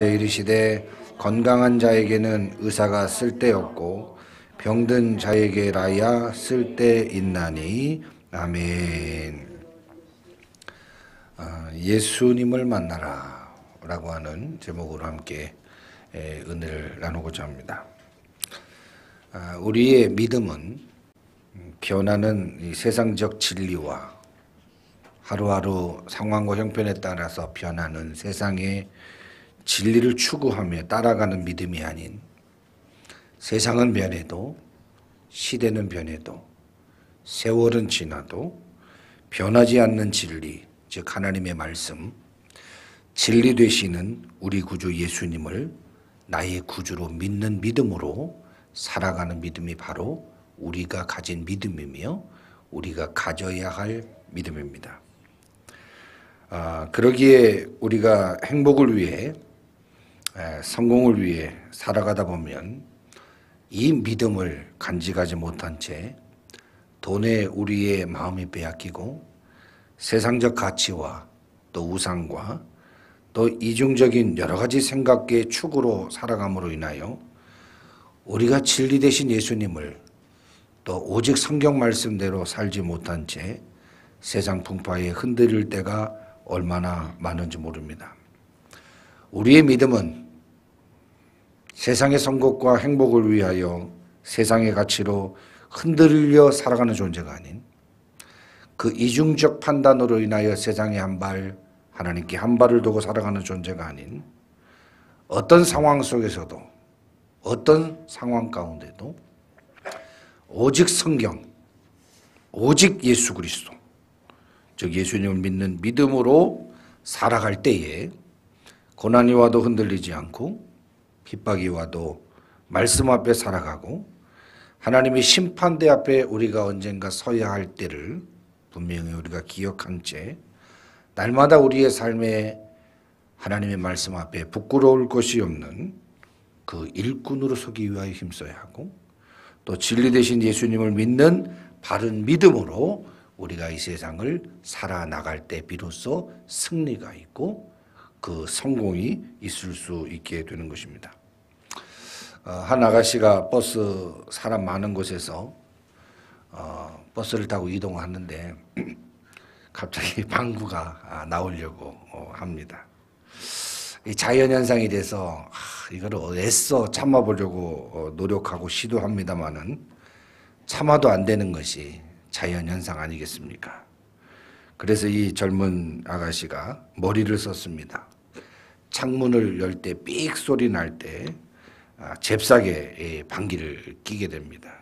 이르시되 건강한 자에게는 의사가 쓸데없고 병든 자에게라야 쓸데있나니. 아멘. 예수님을 만나라 라고 하는 제목으로 함께 은혜를 나누고자 합니다. 우리의 믿음은 변하는 이 세상적 진리와 하루하루 상황과 형편에 따라서 변하는 세상의 진리를 추구하며 따라가는 믿음이 아닌, 세상은 변해도 시대는 변해도 세월은 지나도 변하지 않는 진리, 즉 하나님의 말씀, 진리 되시는 우리 구주 예수님을 나의 구주로 믿는 믿음으로 살아가는 믿음이 바로 우리가 가진 믿음이며 우리가 가져야 할 믿음입니다. 그러기에 우리가 행복을 위해, 성공을 위해 살아가다 보면 이 믿음을 간직하지 못한 채 돈에 우리의 마음이 빼앗기고 세상적 가치와 또 우상과 또 이중적인 여러 가지 생각의 축으로 살아감으로 인하여 우리가 진리 되신 예수님을 또 오직 성경 말씀대로 살지 못한 채 세상 풍파에 흔들릴 때가 얼마나 많은지 모릅니다. 우리의 믿음은 세상의 성공과 행복을 위하여 세상의 가치로 흔들려 살아가는 존재가 아닌, 그 이중적 판단으로 인하여 세상에 한 발, 하나님께 한 발을 두고 살아가는 존재가 아닌, 어떤 상황 속에서도 어떤 상황 가운데도 오직 성경, 오직 예수 그리스도, 즉 예수님을 믿는 믿음으로 살아갈 때에 고난이 와도 흔들리지 않고 핍박이 와도 말씀 앞에 살아가고 하나님의 심판대 앞에 우리가 언젠가 서야 할 때를 분명히 우리가 기억한 채 날마다 우리의 삶에 하나님의 말씀 앞에 부끄러울 것이 없는 그 일꾼으로 서기 위하여 힘써야 하고, 또 진리 되신 예수님을 믿는 바른 믿음으로 우리가 이 세상을 살아나갈 때 비로소 승리가 있고 그 성공이 있을 수 있게 되는 것입니다. 한 아가씨가 버스 사람 많은 곳에서 버스를 타고 이동하는데 갑자기 방구가 나오려고 합니다. 이 자연현상이 돼서 이거를 애써 참아보려고 노력하고 시도합니다마는 참아도 안 되는 것이 자연현상 아니겠습니까? 그래서 이 젊은 아가씨가 머리를 썼습니다. 창문을 열 때 삑 소리 날 때 잽싸게 방귀를 뀌게 됩니다.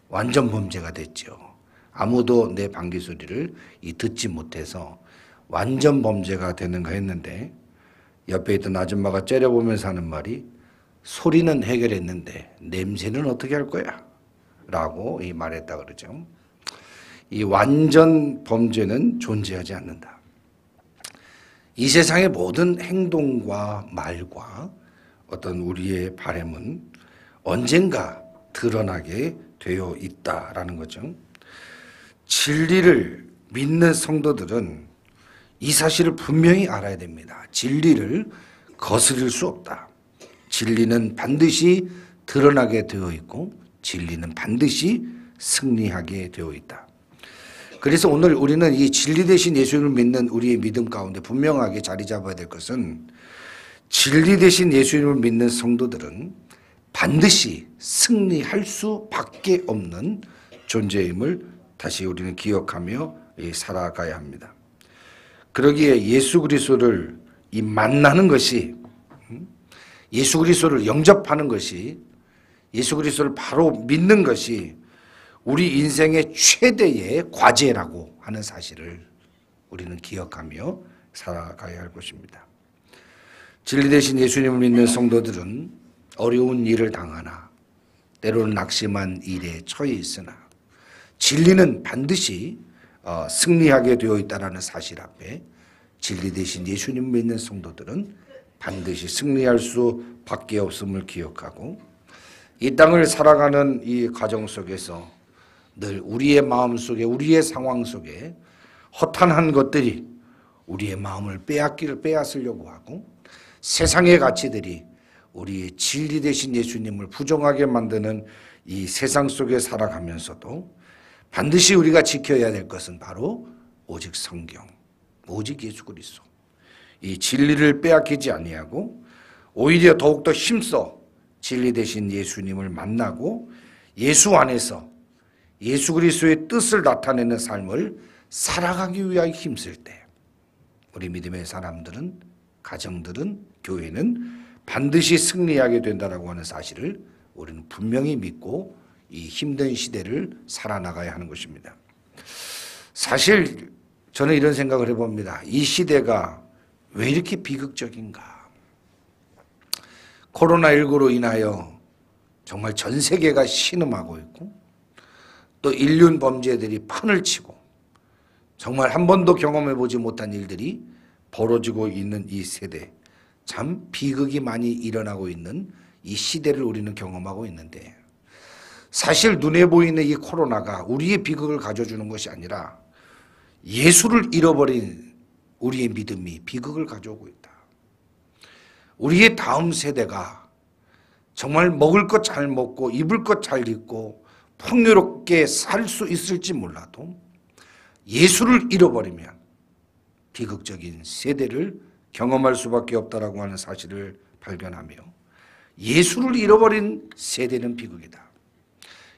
완전 범죄가 됐죠. 아무도 내 방귀 소리를 듣지 못해서 완전 범죄가 되는가 했는데, 옆에 있던 아줌마가 째려보면서 하는 말이, 소리는 해결했는데 냄새는 어떻게 할 거야? 라고 말했다 그러죠. 이 완전 범죄는 존재하지 않는다. 이 세상의 모든 행동과 말과 어떤 우리의 바램은 언젠가 드러나게 되어 있다라는 거죠. 진리를 믿는 성도들은 이 사실을 분명히 알아야 됩니다. 진리를 거스릴 수 없다. 진리는 반드시 드러나게 되어 있고 진리는 반드시 승리하게 되어 있다. 그래서 오늘 우리는 이 진리 되신 예수님을 믿는 우리의 믿음 가운데 분명하게 자리 잡아야 될 것은, 진리 되신 예수님을 믿는 성도들은 반드시 승리할 수밖에 없는 존재임을 다시 우리는 기억하며 살아가야 합니다. 그러기에 예수 그리스도를 만나는 것이, 예수 그리스도를 영접하는 것이, 예수 그리스도를 바로 믿는 것이 우리 인생의 최대의 과제라고 하는 사실을 우리는 기억하며 살아가야 할 것입니다. 진리 되신 예수님을 믿는 성도들은 어려운 일을 당하나 때로는 낙심한 일에 처해 있으나 진리는 반드시 승리하게 되어 있다는 사실 앞에 진리 되신 예수님을 믿는 성도들은 반드시 승리할 수밖에 없음을 기억하고, 이 땅을 살아가는 이 과정 속에서 늘 우리의 마음 속에, 우리의 상황 속에 허탄한 것들이 우리의 마음을 빼앗으려고 하고 세상의 가치들이 우리의 진리 되신 예수님을 부정하게 만드는 이 세상 속에 살아가면서도 반드시 우리가 지켜야 될 것은 바로 오직 성경, 오직 예수 그리스도. 이 진리를 빼앗기지 아니하고 오히려 더욱더 힘써 진리 되신 예수님을 만나고 예수 안에서 예수 그리스도의 뜻을 나타내는 삶을 살아가기 위하여 힘쓸 때 우리 믿음의 사람들은, 가정들은, 교회는 반드시 승리하게 된다라고 하는 사실을 우리는 분명히 믿고 이 힘든 시대를 살아나가야 하는 것입니다. 사실 저는 이런 생각을 해봅니다. 이 시대가 왜 이렇게 비극적인가? 코로나19로 인하여 정말 전 세계가 신음하고 있고 또 인륜 범죄들이 판을 치고 정말 한 번도 경험해보지 못한 일들이 벌어지고 있는 이 세대, 참 비극이 많이 일어나고 있는 이 시대를 우리는 경험하고 있는데 사실 눈에 보이는 이 코로나가 우리의 비극을 가져주는 것이 아니라 예수를 잃어버린 우리의 믿음이 비극을 가져오고 있다. 우리의 다음 세대가 정말 먹을 것 잘 먹고 입을 것 잘 입고 풍요롭게 살 수 있을지 몰라도 예수를 잃어버리면 비극적인 세대를 경험할 수밖에 없다라고 하는 사실을 발견하며 예수를 잃어버린 세대는 비극이다.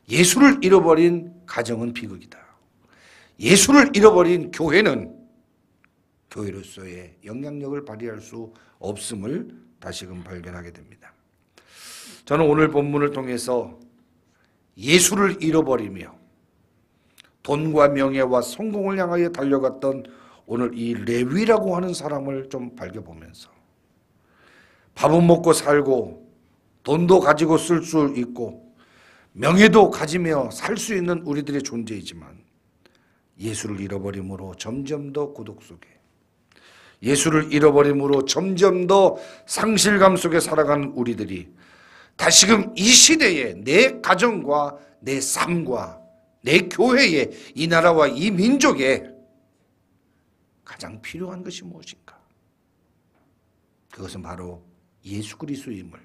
예수를 잃어버린 가정은 비극이다. 예수를 잃어버린 교회는 교회로서의 영향력을 발휘할 수 없음을 다시금 발견하게 됩니다. 저는 오늘 본문을 통해서 예수를 잃어버리며 돈과 명예와 성공을 향하여 달려갔던 오늘 이 레위라고 하는 사람을 좀 밝혀보면서 밥은 먹고 살고 돈도 가지고 쓸 수 있고 명예도 가지며 살 수 있는 우리들의 존재이지만 예수를 잃어버림으로 점점 더 고독 속에, 예수를 잃어버림으로 점점 더 상실감 속에 살아가는 우리들이 다시금 이 시대에 내 가정과 내 삶과 내 교회에 이 나라와 이 민족에 가장 필요한 것이 무엇인가? 그것은 바로 예수 그리스도임을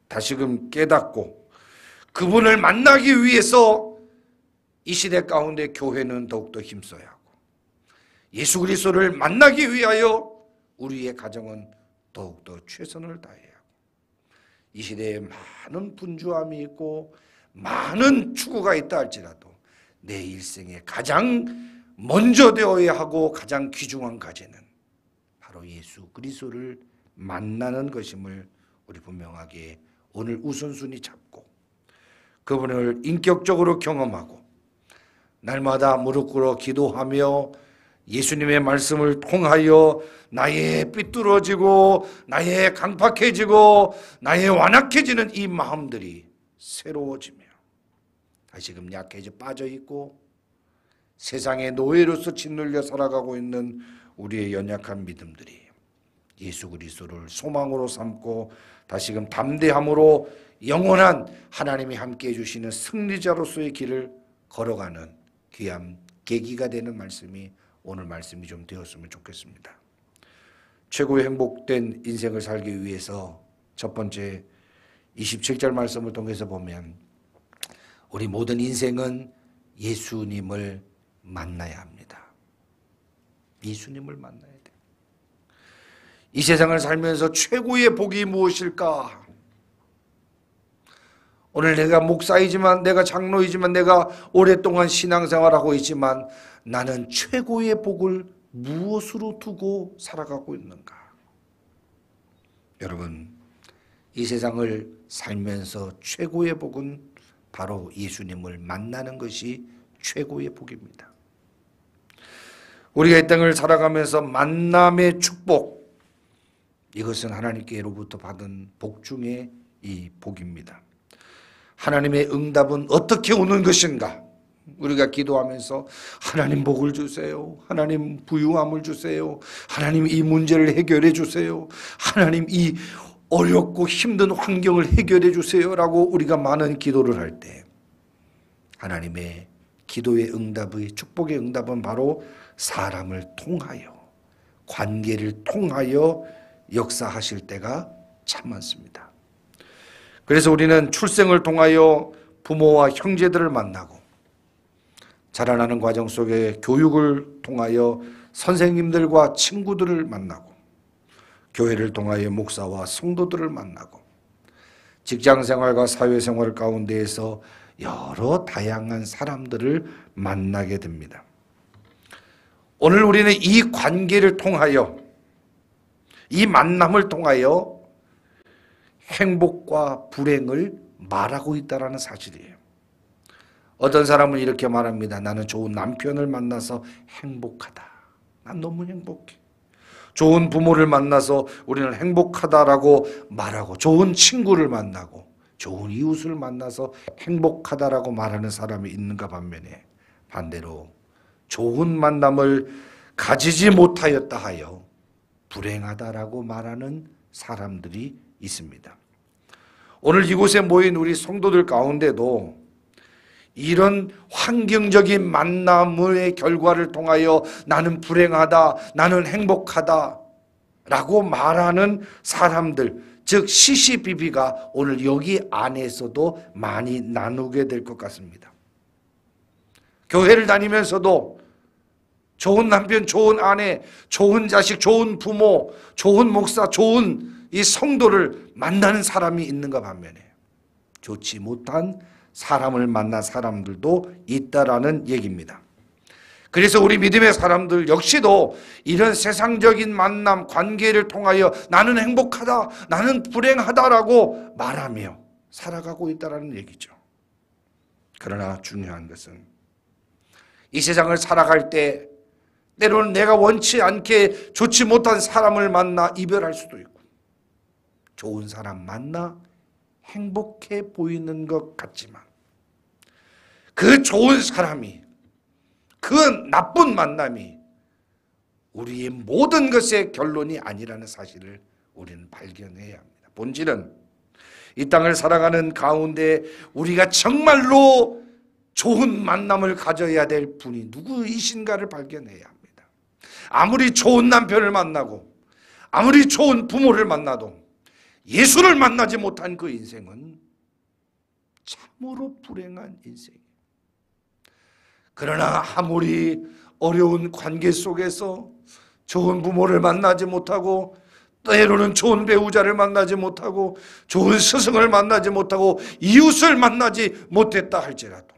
다시금 깨닫고 그분을 만나기 위해서 이 시대 가운데 교회는 더욱더 힘써야 하고 예수 그리스도를 만나기 위하여 우리의 가정은 더욱더 최선을 다해야 하고 이 시대에 많은 분주함이 있고 많은 추구가 있다 할지라도 내 일생에 가장 먼저 되어야 하고 가장 귀중한 과제는 바로 예수 그리스도를 만나는 것임을 우리 분명하게 오늘 우선순위 잡고 그분을 인격적으로 경험하고 날마다 무릎 꿇어 기도하며 예수님의 말씀을 통하여 나의 삐뚤어지고 나의 강팍해지고 나의 완악해지는 이 마음들이 새로워지며 다시금 약해져 빠져있고 세상의 노예로서 짓눌려 살아가고 있는 우리의 연약한 믿음들이 예수 그리스도를 소망으로 삼고 다시금 담대함으로 영원한 하나님이 함께해 주시는 승리자로서의 길을 걸어가는 귀한 계기가 되는 말씀이 오늘 말씀이 좀 되었으면 좋겠습니다. 최고의 행복된 인생을 살기 위해서 첫 번째 27절 말씀을 통해서 보면 우리 모든 인생은 예수님을 만나야 합니다. 예수님을 만나야 돼. 이 세상을 살면서 최고의 복이 무엇일까? 오늘 내가 목사이지만 내가 장로이지만 내가 오랫동안 신앙생활하고 있지만 나는 최고의 복을 무엇으로 두고 살아가고 있는가? 여러분, 이 세상을 살면서 최고의 복은 바로 예수님을 만나는 것이 최고의 복입니다. 우리가 이 땅을 살아가면서 만남의 축복, 이것은 하나님께로부터 받은 복 중에 이 복입니다. 하나님의 응답은 어떻게 오는 것인가? 우리가 기도하면서 하나님 복을 주세요. 하나님 부유함을 주세요. 하나님 이 문제를 해결해 주세요. 하나님 이 어렵고 힘든 환경을 해결해 주세요라고 우리가 많은 기도를 할 때 하나님의 기도의 응답의 축복의 응답은 바로 사람을 통하여 관계를 통하여 역사하실 때가 참 많습니다. 그래서 우리는 출생을 통하여 부모와 형제들을 만나고, 자라나는 과정 속에 교육을 통하여 선생님들과 친구들을 만나고, 교회를 통하여 목사와 성도들을 만나고, 직장생활과 사회생활 가운데에서 여러 다양한 사람들을 만나게 됩니다. 오늘 우리는 이 관계를 통하여, 이 만남을 통하여 행복과 불행을 말하고 있다는 사실이에요. 어떤 사람은 이렇게 말합니다. 나는 좋은 남편을 만나서 행복하다. 난 너무 행복해. 좋은 부모를 만나서 우리는 행복하다라고 말하고, 좋은 친구를 만나고, 좋은 이웃을 만나서 행복하다라고 말하는 사람이 있는가 반면에, 반대로 좋은 만남을 가지지 못하였다 하여 불행하다라고 말하는 사람들이 있습니다. 오늘 이곳에 모인 우리 성도들 가운데도 이런 환경적인 만남의 결과를 통하여 나는 불행하다, 나는 행복하다 라고 말하는 사람들, 즉 시시비비가 오늘 여기 안에서도 많이 나누게 될 것 같습니다. 교회를 다니면서도 좋은 남편, 좋은 아내, 좋은 자식, 좋은 부모, 좋은 목사, 좋은 이 성도를 만나는 사람이 있는가 반면에 좋지 못한 사람을 만난 사람들도 있다라는 얘기입니다. 그래서 우리 믿음의 사람들 역시도 이런 세상적인 만남, 관계를 통하여 나는 행복하다, 나는 불행하다라고 말하며 살아가고 있다라는 얘기죠. 그러나 중요한 것은 이 세상을 살아갈 때 때로는 내가 원치 않게 좋지 못한 사람을 만나 이별할 수도 있고, 좋은 사람 만나 행복해 보이는 것 같지만 그 좋은 사람이, 그 나쁜 만남이 우리의 모든 것의 결론이 아니라는 사실을 우리는 발견해야 합니다. 본질은 이 땅을 살아가는 가운데 우리가 정말로 좋은 만남을 가져야 될 분이 누구이신가를 발견해야 합니다. 아무리 좋은 남편을 만나고 아무리 좋은 부모를 만나도 예수를 만나지 못한 그 인생은 참으로 불행한 인생이에요. 그러나 아무리 어려운 관계 속에서 좋은 부모를 만나지 못하고, 때로는 좋은 배우자를 만나지 못하고, 좋은 스승을 만나지 못하고, 이웃을 만나지 못했다 할지라도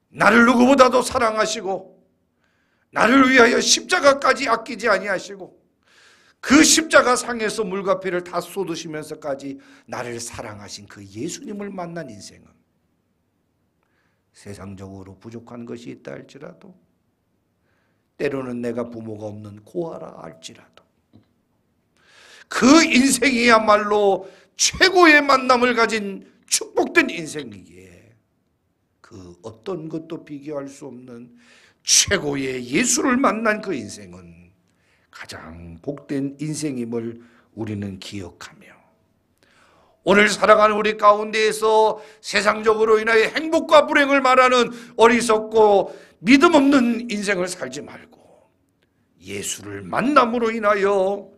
나를 누구보다도 사랑하시고 나를 위하여 십자가까지 아끼지 아니하시고 그 십자가 상에서 물과 피를 다 쏟으시면서까지 나를 사랑하신 그 예수님을 만난 인생은 세상적으로 부족한 것이 있다 할지라도, 때로는 내가 부모가 없는 고아라 할지라도 그 인생이야말로 최고의 만남을 가진 축복된 인생이기에 그 어떤 것도 비교할 수 없는 최고의 예수를 만난 그 인생은 가장 복된 인생임을 우리는 기억하며, 오늘 살아가는 우리 가운데에서 세상적으로 인하여 행복과 불행을 말하는 어리석고 믿음 없는 인생을 살지 말고 예수를 만남으로 인하여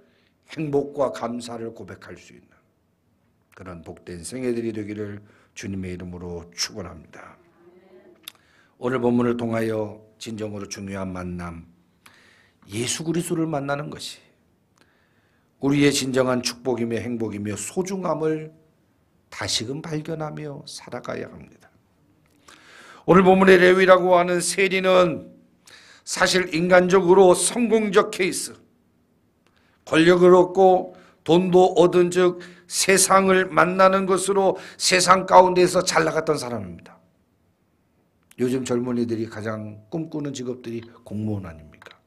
행복과 감사를 고백할 수 있는 그런 복된 생애들이 되기를 주님의 이름으로 축원합니다. 오늘 본문을 통하여 진정으로 중요한 만남, 예수 그리스도를 만나는 것이 우리의 진정한 축복이며 행복이며 소중함을 다시금 발견하며 살아가야 합니다. 오늘 본문의 레위라고 하는 세리는 사실 인간적으로 성공적 케이스, 권력을 얻고 돈도 얻은 즉 세상을 만나는 것으로 세상 가운데서 잘 나갔던 사람입니다. 요즘 젊은이들이 가장 꿈꾸는 직업들이 공무원 아닙니까?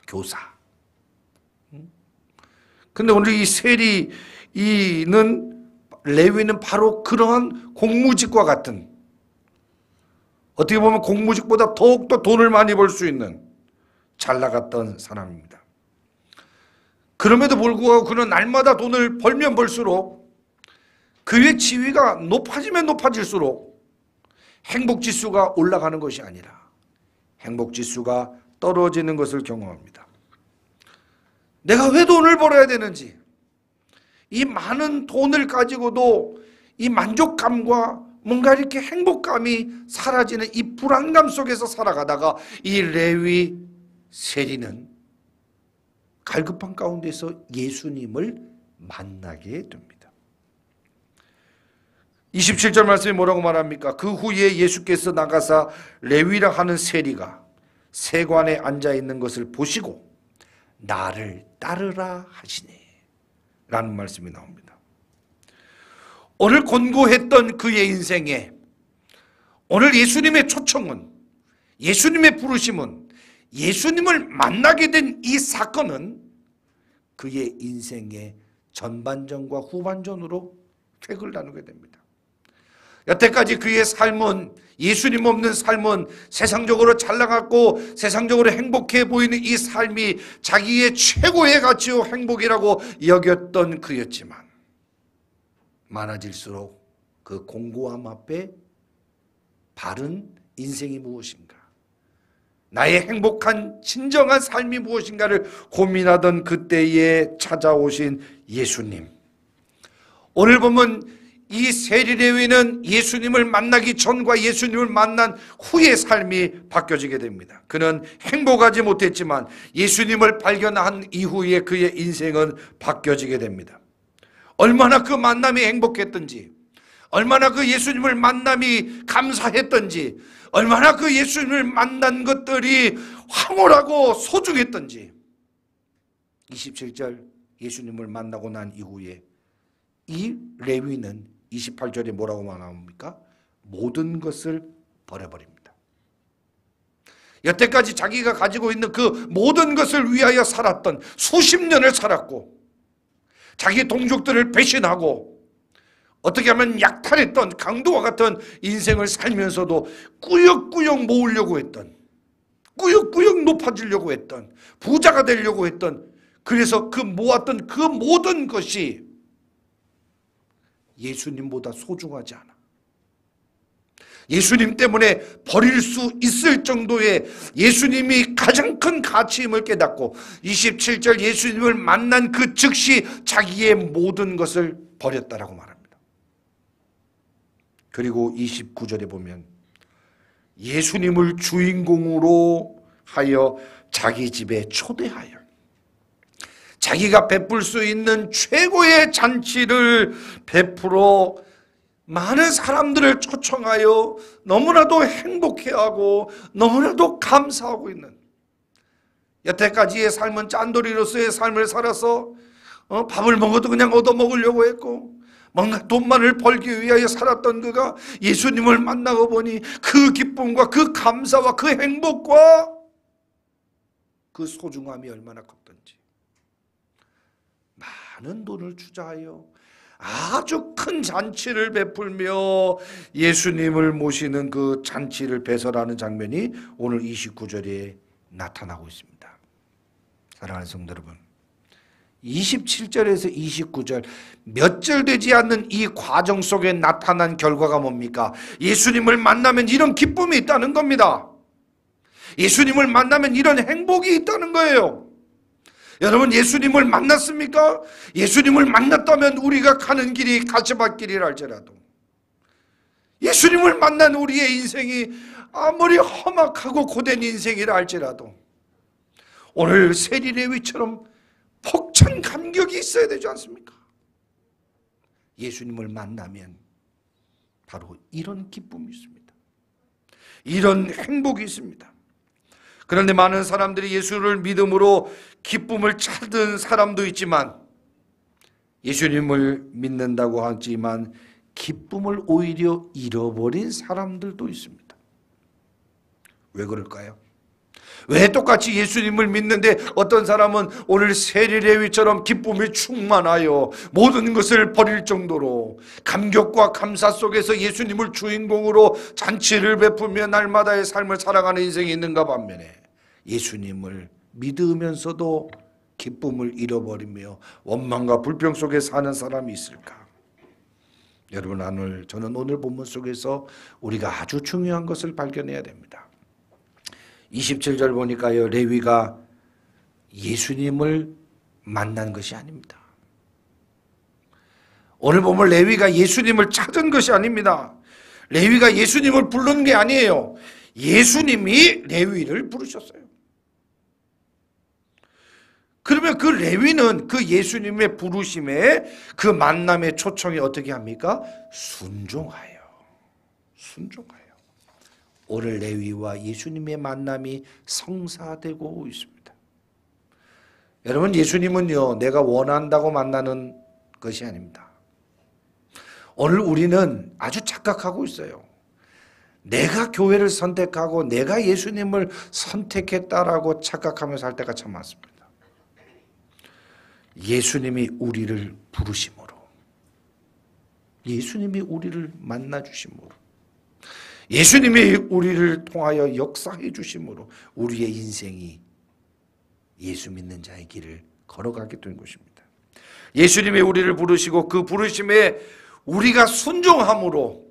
교사. 근데 오늘 이 세리는, 레위는 바로 그러한 공무직과 같은, 어떻게 보면 공무직보다 더욱더 돈을 많이 벌 수 있는 잘 나갔던 사람입니다. 그럼에도 불구하고 그는 날마다 돈을 벌면 벌수록 그의 지위가 높아지면 높아질수록 행복지수가 올라가는 것이 아니라 행복지수가 떨어지는 것을 경험합니다. 내가 왜 돈을 벌어야 되는지, 이 많은 돈을 가지고도 이 만족감과 뭔가 이렇게 행복감이 사라지는 이 불안감 속에서 살아가다가 이 레위 세리는 갈급한 가운데서 예수님을 만나게 됩니다. 27절 말씀이 뭐라고 말합니까? 그 후에 예수께서 나가사 레위라 하는 세리가 세관에 앉아 있는 것을 보시고 나를 따르라 하시니 라는 말씀이 나옵니다. 오늘 권고했던 그의 인생에 오늘 예수님의 초청은, 예수님의 부르심은, 예수님을 만나게 된 이 사건은 그의 인생의 전반전과 후반전으로 획을 나누게 됩니다. 여태까지 그의 삶은, 예수님 없는 삶은 세상적으로 잘 나갔고 세상적으로 행복해 보이는 이 삶이 자기의 최고의 가치요 행복이라고 여겼던 그였지만 많아질수록 그 공고함 앞에 바른 인생이 무엇인가, 나의 행복한 진정한 삶이 무엇인가를 고민하던 그때에 찾아오신 예수님. 오늘 보면 이 세리 레위는 예수님을 만나기 전과 예수님을 만난 후의 삶이 바뀌어지게 됩니다. 그는 행복하지 못했지만 예수님을 발견한 이후에 그의 인생은 바뀌어지게 됩니다. 얼마나 그 만남이 행복했던지, 얼마나 그 예수님을 만남이 감사했던지, 얼마나 그 예수님을 만난 것들이 황홀하고 소중했던지. 27절 예수님을 만나고 난 이후에 이 레위는 28절에 뭐라고 나옵니까? 모든 것을 버려버립니다. 여태까지 자기가 가지고 있는 그 모든 것을 위하여 살았던, 수십 년을 살았고 자기 동족들을 배신하고 어떻게 하면 약탈했던 강도와 같은 인생을 살면서도 꾸역꾸역 모으려고 했던, 꾸역꾸역 높아지려고 했던, 부자가 되려고 했던, 그래서 그 모았던 그 모든 것이 예수님보다 소중하지 않아. 예수님 때문에 버릴 수 있을 정도의 예수님이 가장 큰 가치임을 깨닫고 27절 예수님을 만난 그 즉시 자기의 모든 것을 버렸다라고 말합니다. 그리고 29절에 보면 예수님을 주인공으로 하여 자기 집에 초대하여 자기가 베풀 수 있는 최고의 잔치를 베풀어 많은 사람들을 초청하여 너무나도 행복해하고 너무나도 감사하고 있는, 여태까지의 삶은 짠돌이로서의 삶을 살아서 밥을 먹어도 그냥 얻어먹으려고 했고 뭔가 돈만을 벌기 위하여 살았던 그가 예수님을 만나고 보니 그 기쁨과 그 감사와 그 행복과 그 소중함이 얼마나 컸던지, 많은 돈을 투자하여 아주 큰 잔치를 베풀며 예수님을 모시는 그 잔치를 배설하는 장면이 오늘 29절에 나타나고 있습니다. 사랑하는 성도 여러분, 27절에서 29절 몇 절 되지 않는 이 과정 속에 나타난 결과가 뭡니까? 예수님을 만나면 이런 기쁨이 있다는 겁니다. 예수님을 만나면 이런 행복이 있다는 거예요. 여러분, 예수님을 만났습니까? 예수님을 만났다면 우리가 가는 길이 가시밭길이라 할지라도, 예수님을 만난 우리의 인생이 아무리 험악하고 고된 인생이라 할지라도 오늘 세리 레위처럼 폭찬 감격이 있어야 되지 않습니까? 예수님을 만나면 바로 이런 기쁨이 있습니다. 이런 행복이 있습니다. 그런데 많은 사람들이 예수를 믿음으로 기쁨을 찾은 사람도 있지만, 예수님을 믿는다고 하지만 기쁨을 오히려 잃어버린 사람들도 있습니다. 왜 그럴까요? 왜 똑같이 예수님을 믿는데 어떤 사람은 오늘 세리 레위처럼 기쁨이 충만하여 모든 것을 버릴 정도로 감격과 감사 속에서 예수님을 주인공으로 잔치를 베풀며 날마다의 삶을 살아가는 인생이 있는가 반면에, 예수님을 믿으면서도 기쁨을 잃어버리며 원망과 불평 속에 사는 사람이 있을까? 여러분, 저는 오늘 본문 속에서 우리가 아주 중요한 것을 발견해야 됩니다. 27절 보니까요, 레위가 예수님을 만난 것이 아닙니다. 오늘 보면 레위가 예수님을 찾은 것이 아닙니다. 레위가 예수님을 부른 게 아니에요. 예수님이 레위를 부르셨어요. 그러면 그 레위는 그 예수님의 부르심에 그 만남의 초청이 어떻게 합니까? 순종하여. 순종하여. 오늘 레위와 예수님의 만남이 성사되고 있습니다. 여러분, 예수님은요, 내가 원한다고 만나는 것이 아닙니다. 오늘 우리는 아주 착각하고 있어요. 내가 교회를 선택하고 내가 예수님을 선택했다라고 착각하며 살 때가 참 많습니다. 예수님이 우리를 부르심으로, 예수님이 우리를 만나 주심으로, 예수님이 우리를 통하여 역사해 주심으로 우리의 인생이 예수 믿는 자의 길을 걸어가게 된 것입니다. 예수님이 우리를 부르시고 그 부르심에 우리가 순종함으로,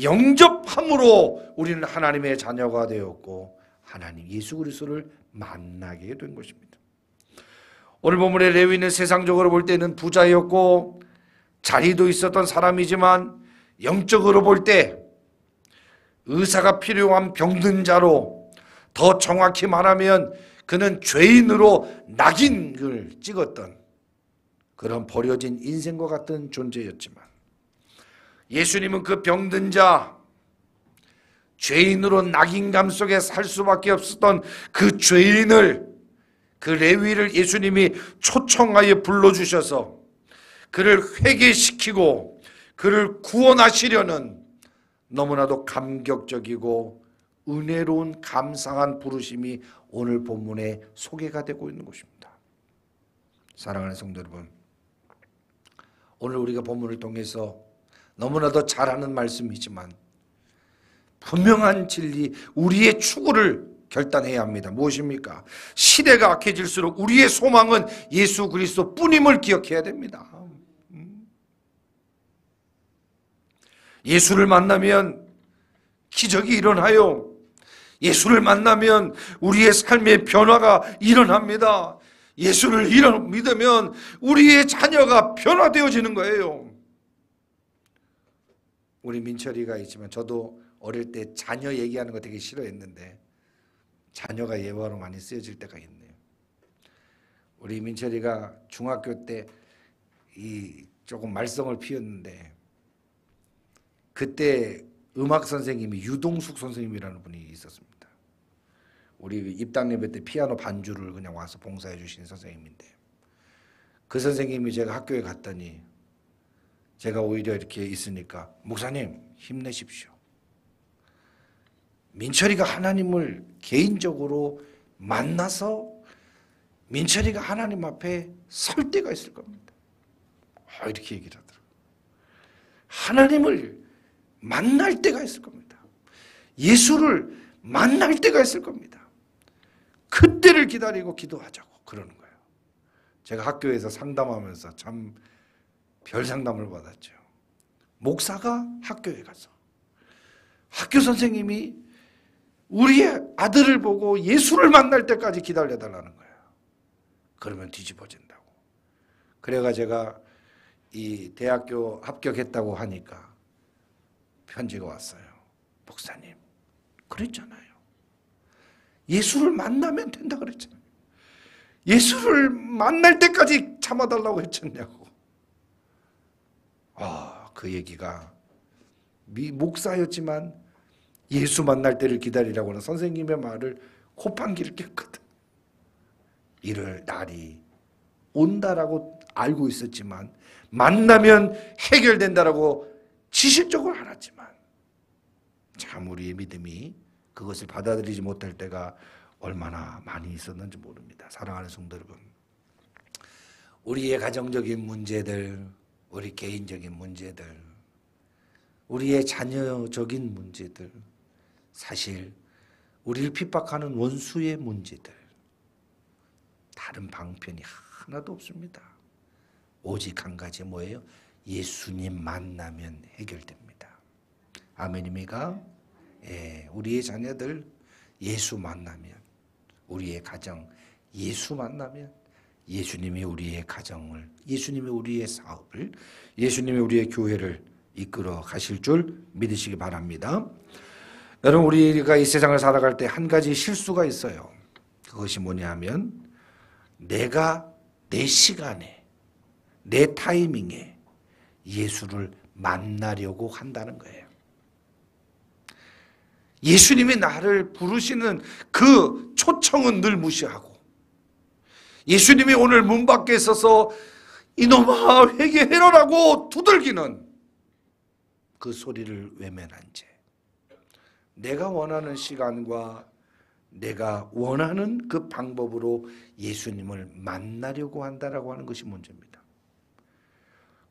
영접함으로 우리는 하나님의 자녀가 되었고 하나님 예수 그리스도를 만나게 된 것입니다. 오늘 본문의 레위는 세상적으로 볼 때는 부자였고 자리도 있었던 사람이지만 영적으로 볼 때 의사가 필요한 병든 자로, 더 정확히 말하면 그는 죄인으로 낙인을 찍었던 그런 버려진 인생과 같은 존재였지만 예수님은 그 병든 자, 죄인으로 낙인감 속에 살 수밖에 없었던 그 죄인을, 그 레위를 예수님이 초청하여 불러주셔서 그를 회개시키고 그를 구원하시려는 너무나도 감격적이고 은혜로운 감상한 부르심이 오늘 본문에 소개가 되고 있는 것입니다. 사랑하는 성도 여러분, 오늘 우리가 본문을 통해서 너무나도 잘 아는 말씀이지만 분명한 진리, 우리의 추구를 결단해야 합니다. 무엇입니까? 시대가 악해질수록 우리의 소망은 예수 그리스도 뿐임을 기억해야 됩니다. 예수를 만나면 기적이 일어나요. 예수를 만나면 우리의 삶의 변화가 일어납니다. 예수를 믿으면 우리의 자녀가 변화되어지는 거예요. 우리 민철이가 있지만 저도 어릴 때 자녀 얘기하는 거 되게 싫어했는데 자녀가 예화로 많이 쓰여질 때가 있네요. 우리 민철이가 중학교 때 조금 말썽을 피웠는데 그때 음악 선생님이 유동숙 선생님이라는 분이 있었습니다. 우리 입당 예배 때 피아노 반주를 그냥 와서 봉사해 주신 선생님인데 그 선생님이 제가 학교에 갔더니 제가 오히려 이렇게 있으니까 목사님 힘내십시오. 민철이가 하나님을 개인적으로 만나서 민철이가 하나님 앞에 설 때가 있을 겁니다. 이렇게 얘기를 하더라고요. 하나님을 만날 때가 있을 겁니다. 예수를 만날 때가 있을 겁니다. 그때를 기다리고 기도하자고 그러는 거예요. 제가 학교에서 상담하면서 참 별 상담을 받았죠. 목사가 학교에 가서 학교 선생님이 우리의 아들을 보고 예수를 만날 때까지 기다려달라는 거예요. 그러면 뒤집어진다고. 그래가 제가 이 대학교 합격했다고 하니까 편지가 왔어요. 목사님, 그랬잖아요. 예수를 만나면 된다 그랬잖아요. 예수를 만날 때까지 참아달라고 했잖냐고. 그 얘기가 목사였지만 예수 만날 때를 기다리라고 하는 선생님의 말을 콧방귀를 꼈거든. 이럴 날이 온다라고 알고 있었지만 만나면 해결된다라고 지식적으로 알았지만 참 우리의 믿음이 그것을 받아들이지 못할 때가 얼마나 많이 있었는지 모릅니다. 사랑하는 성도 여러분, 우리의 가정적인 문제들, 우리 개인적인 문제들, 우리의 자녀적인 문제들, 사실 우리를 핍박하는 원수의 문제들, 다른 방편이 하나도 없습니다. 오직 한 가지 뭐예요? 예수님 만나면 해결됩니다. 아멘입니까? 우리의 자녀들 예수 만나면, 우리의 가정 예수 만나면 예수님이 우리의 가정을, 예수님이 우리의 사업을, 예수님이 우리의 교회를 이끌어 가실 줄 믿으시기 바랍니다. 여러분, 우리가 이 세상을 살아갈 때 한 가지 실수가 있어요. 그것이 뭐냐 하면 내가 내 시간에, 내 타이밍에 예수를 만나려고 한다는 거예요. 예수님이 나를 부르시는 그 초청은 늘 무시하고, 예수님이 오늘 문 밖에 서서 이놈아 회개해라라고 두들기는 그 소리를 외면한 채 내가 원하는 시간과 내가 원하는 그 방법으로 예수님을 만나려고 한다라고 하는 것이 문제입니다.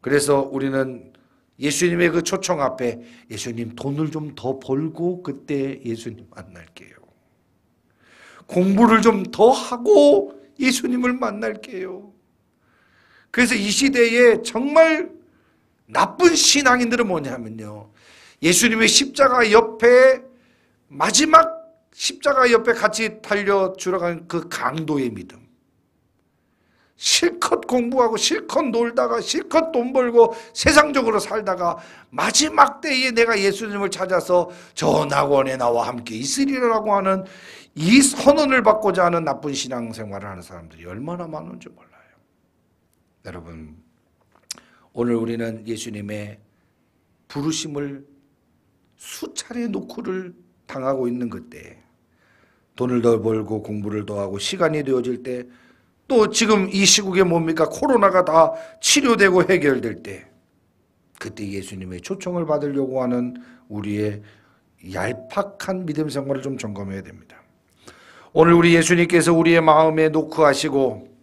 그래서 우리는 예수님의 그 초청 앞에 예수님 돈을 좀 더 벌고 그때 예수님 만날게요. 공부를 좀 더 하고 예수님을 만날게요. 그래서 이 시대에 정말 나쁜 신앙인들은 뭐냐면요, 예수님의 십자가 옆에, 마지막 십자가 옆에 같이 달려 들어간 그 강도의 믿음, 실컷 공부하고 실컷 놀다가 실컷 돈 벌고 세상적으로 살다가 마지막 때에 내가 예수님을 찾아서 저 낙원에 나와 함께 있으리라고 하는 이 선언을 받고자 하는 나쁜 신앙생활을 하는 사람들이 얼마나 많은지 몰라요. 여러분, 오늘 우리는 예수님의 부르심을 수차례 노크를 당하고 있는 그때, 돈을 더 벌고 공부를 더 하고 시간이 되어질 때, 또 지금 이 시국에 뭡니까? 코로나가 다 치료되고 해결될 때, 그때 예수님의 초청을 받으려고 하는 우리의 얄팍한 믿음 생활을 좀 점검해야 됩니다. 오늘 우리 예수님께서 우리의 마음에 노크하시고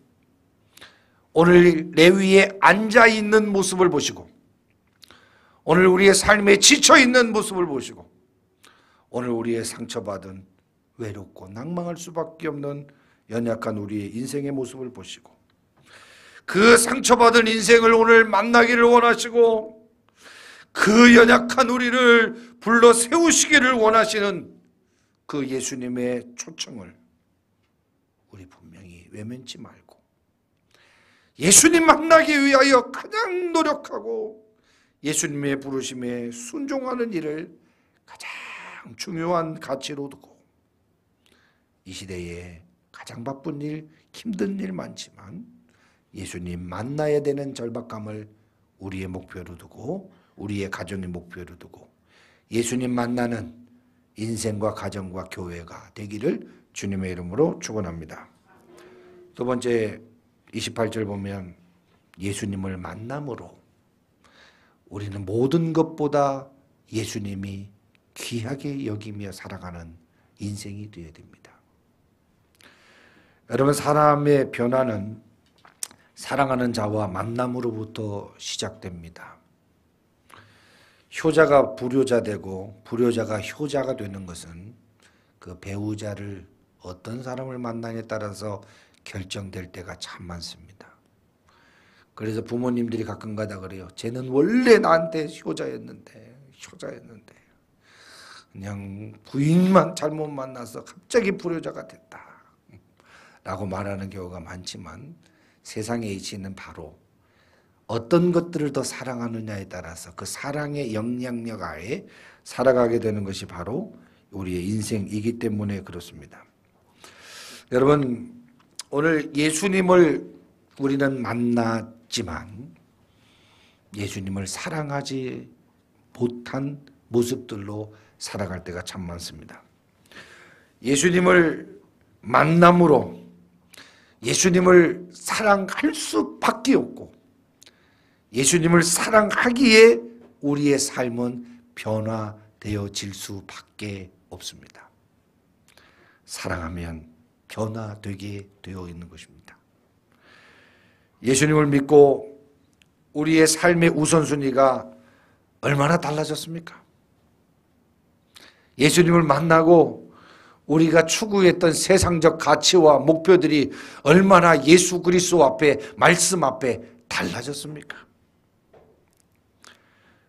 오늘 레위에 앉아있는 모습을 보시고, 오늘 우리의 삶에 지쳐있는 모습을 보시고, 오늘 우리의 상처받은 외롭고 낭망할 수밖에 없는 연약한 우리의 인생의 모습을 보시고, 그 상처받은 인생을 오늘 만나기를 원하시고, 그 연약한 우리를 불러 세우시기를 원하시는 그 예수님의 초청을 우리 분명히 외면치 말고 예수님 만나기 위하여 가장 노력하고 예수님의 부르심에 순종하는 일을 가장 중요한 가치로 두고, 이 시대에 가장 바쁜 일, 힘든 일 많지만 예수님 만나야 되는 절박감을 우리의 목표로 두고, 우리의 가정의 목표로 두고 예수님 만나는 인생과 가정과 교회가 되기를 주님의 이름으로 축원합니다. 두 번째, 28절 보면 예수님을 만남으로 우리는 모든 것보다 예수님이 귀하게 여기며 살아가는 인생이 되어야 됩니다. 여러분, 사람의 변화는 사랑하는 자와 만남으로부터 시작됩니다. 효자가 불효자 되고 불효자가 효자가 되는 것은 그 배우자를 어떤 사람을 만나냐에 따라서 결정될 때가 참 많습니다. 그래서 부모님들이 가끔가다 그래요. 쟤는 원래 나한테 효자였는데 그냥 부인만 잘못 만나서 갑자기 불효자가 됐다 라고 말하는 경우가 많지만, 세상의 이치는 바로 어떤 것들을 더 사랑하느냐에 따라서 그 사랑의 영향력 하에 살아가게 되는 것이 바로 우리의 인생이기 때문에 그렇습니다. 여러분, 오늘 예수님을 우리는 만났지만 예수님을 사랑하지 못한 모습들로 살아갈 때가 참 많습니다. 예수님을 만남으로 예수님을 사랑할 수밖에 없고, 예수님을 사랑하기에 우리의 삶은 변화되어질 수밖에 없습니다. 사랑하면 변화되게 되어 있는 것입니다. 예수님을 믿고 우리의 삶의 우선순위가 얼마나 달라졌습니까? 예수님을 만나고 우리가 추구했던 세상적 가치와 목표들이 얼마나 예수 그리스도 앞에, 말씀 앞에 달라졌습니까?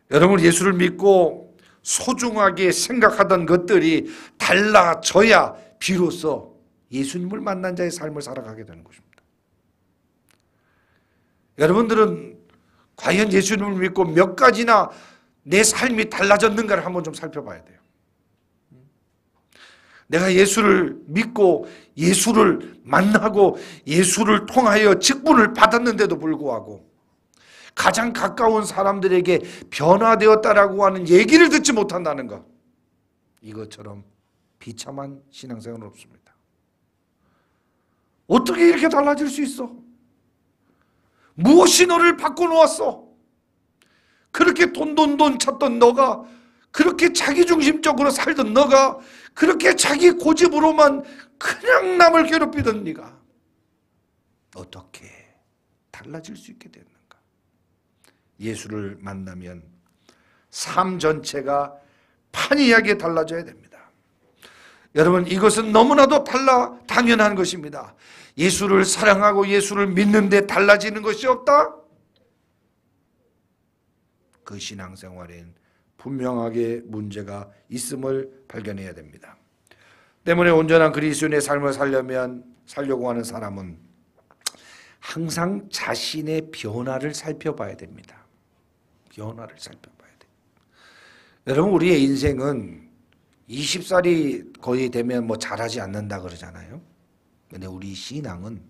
여러분, 예수를 믿고 소중하게 생각하던 것들이 달라져야 비로소 예수님을 만난 자의 삶을 살아가게 되는 것입니다. 여러분들은 과연 예수님을 믿고 몇 가지나 내 삶이 달라졌는가를 한번 좀 살펴봐야 돼요. 내가 예수를 믿고 예수를 만나고 예수를 통하여 직분을 받았는데도 불구하고 가장 가까운 사람들에게 변화되었다라고 하는 얘기를 듣지 못한다는 것, 이것처럼 비참한 신앙생활은 없습니다. 어떻게 이렇게 달라질 수 있어? 무엇이 너를 바꿔놓았어? 그렇게 돈 찾던 너가, 그렇게 자기중심적으로 살던 너가, 그렇게 자기 고집으로만 그냥 남을 괴롭히던 네가 어떻게 달라질 수 있게 됐는가? 예수를 만나면 삶 전체가 판이하게 달라져야 됩니다. 여러분, 이것은 너무나도 당연한 것입니다. 예수를 사랑하고 예수를 믿는데 달라지는 것이 없다? 그 신앙생활엔 분명하게 문제가 있음을 발견해야 됩니다. 때문에 온전한 그리스도인의 삶을 살려고 하는 사람은 항상 자신의 변화를 살펴봐야 됩니다. 변화를 살펴봐야 돼요. 여러분, 우리의 인생은 20살이 거의 되면 뭐 잘하지 않는다 그러잖아요. 근데 우리 신앙은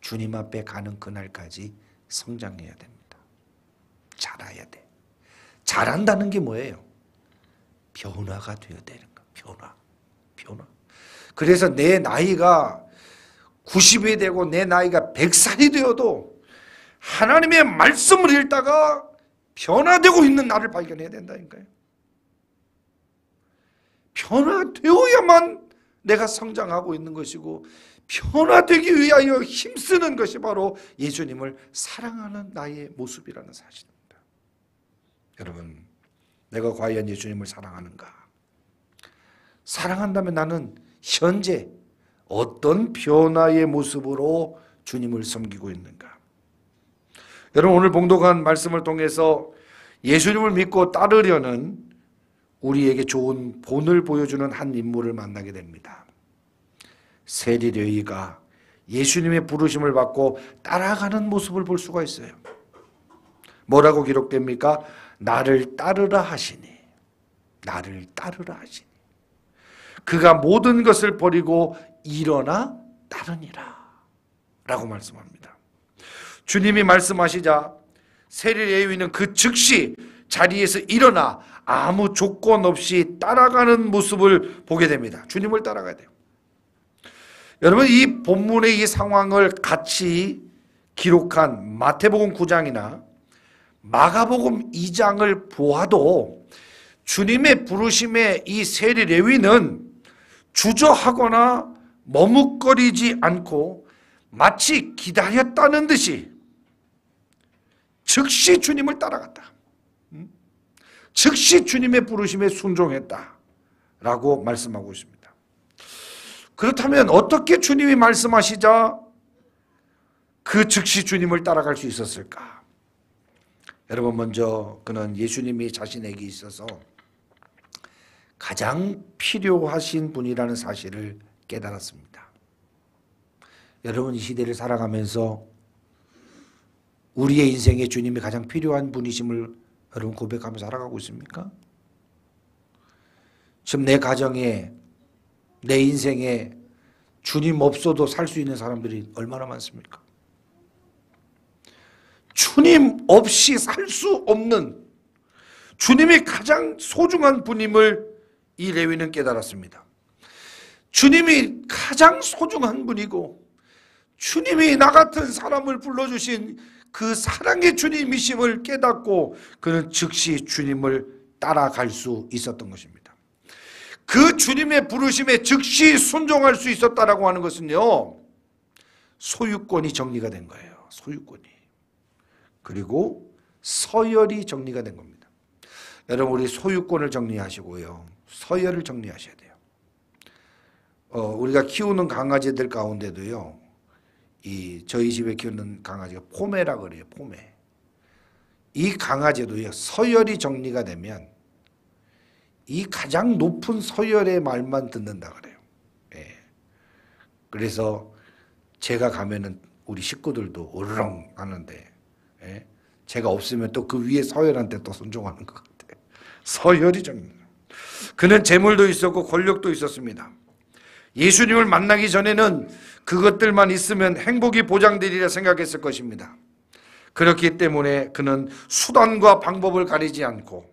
주님 앞에 가는 그날까지 성장해야 됩니다. 자라야 돼. 자란다는 게 뭐예요? 변화가 되어야 되는 거야. 변화. 그래서 내 나이가 90이 되고 내 나이가 100살이 되어도 하나님의 말씀을 읽다가 변화되고 있는 나를 발견해야 된다니까요. 변화되어야만 내가 성장하고 있는 것이고, 변화되기 위하여 힘쓰는 것이 바로 예수님을 사랑하는 나의 모습이라는 사실입니다. 여러분, 내가 과연 예수님을 사랑하는가? 사랑한다면 나는 현재 어떤 변화의 모습으로 주님을 섬기고 있는가? 여러분, 오늘 봉독한 말씀을 통해서 예수님을 믿고 따르려는 우리에게 좋은 본을 보여주는 한 인물을 만나게 됩니다. 세리레위가 예수님의 부르심을 받고 따라가는 모습을 볼 수가 있어요. 뭐라고 기록됩니까? 나를 따르라 하시니. 나를 따르라 하시니. 그가 모든 것을 버리고 일어나 따르니라 라고 말씀합니다. 주님이 말씀하시자 세리레위는 그 즉시 자리에서 일어나 아무 조건 없이 따라가는 모습을 보게 됩니다. 주님을 따라가야 돼요. 여러분, 이 본문의 이 상황을 같이 기록한 마태복음 9장이나 마가복음 2장을 보아도 주님의 부르심에 이 세리레위는 주저하거나 머뭇거리지 않고 마치 기다렸다는 듯이 즉시 주님을 따라갔다. 즉시 주님의 부르심에 순종했다라고 말씀하고 있습니다. 그렇다면 어떻게 주님이 말씀하시자 그 즉시 주님을 따라갈 수 있었을까? 여러분, 먼저 그는 예수님이 자신에게 있어서 가장 필요하신 분이라는 사실을 깨달았습니다. 여러분, 이 시대를 살아가면서 우리의 인생에 주님이 가장 필요한 분이심을 여러분 고백하면서 살아가고 있습니까? 지금 내 가정에, 내 인생에 주님 없어도 살 수 있는 사람들이 얼마나 많습니까? 주님 없이 살 수 없는 주님이 가장 소중한 분임을 이 레위는 깨달았습니다. 주님이 가장 소중한 분이고 주님이 나 같은 사람을 불러주신 그 사랑의 주님이심을 깨닫고 그는 즉시 주님을 따라갈 수 있었던 것입니다. 그 주님의 부르심에 즉시 순종할 수 있었다라고 하는 것은요, 소유권이 정리가 된 거예요. 소유권이. 그리고 서열이 정리가 된 겁니다. 여러분, 우리 소유권을 정리하시고요, 서열을 정리하셔야 돼요. 우리가 키우는 강아지들 가운데도요, 저희 집에 키우는 강아지가 포메라 그래요. 포메. 이 강아지도요, 서열이 정리가 되면 이 가장 높은 서열의 말만 듣는다 그래요. 예. 그래서 제가 가면은 우리 식구들도 으르렁 하는데 예? 제가 없으면 또 그 위에 서열한테 또 순종하는 것 같아요. 서열이 좀. 그는 재물도 있었고 권력도 있었습니다. 예수님을 만나기 전에는 그것들만 있으면 행복이 보장되리라 생각했을 것입니다. 그렇기 때문에 그는 수단과 방법을 가리지 않고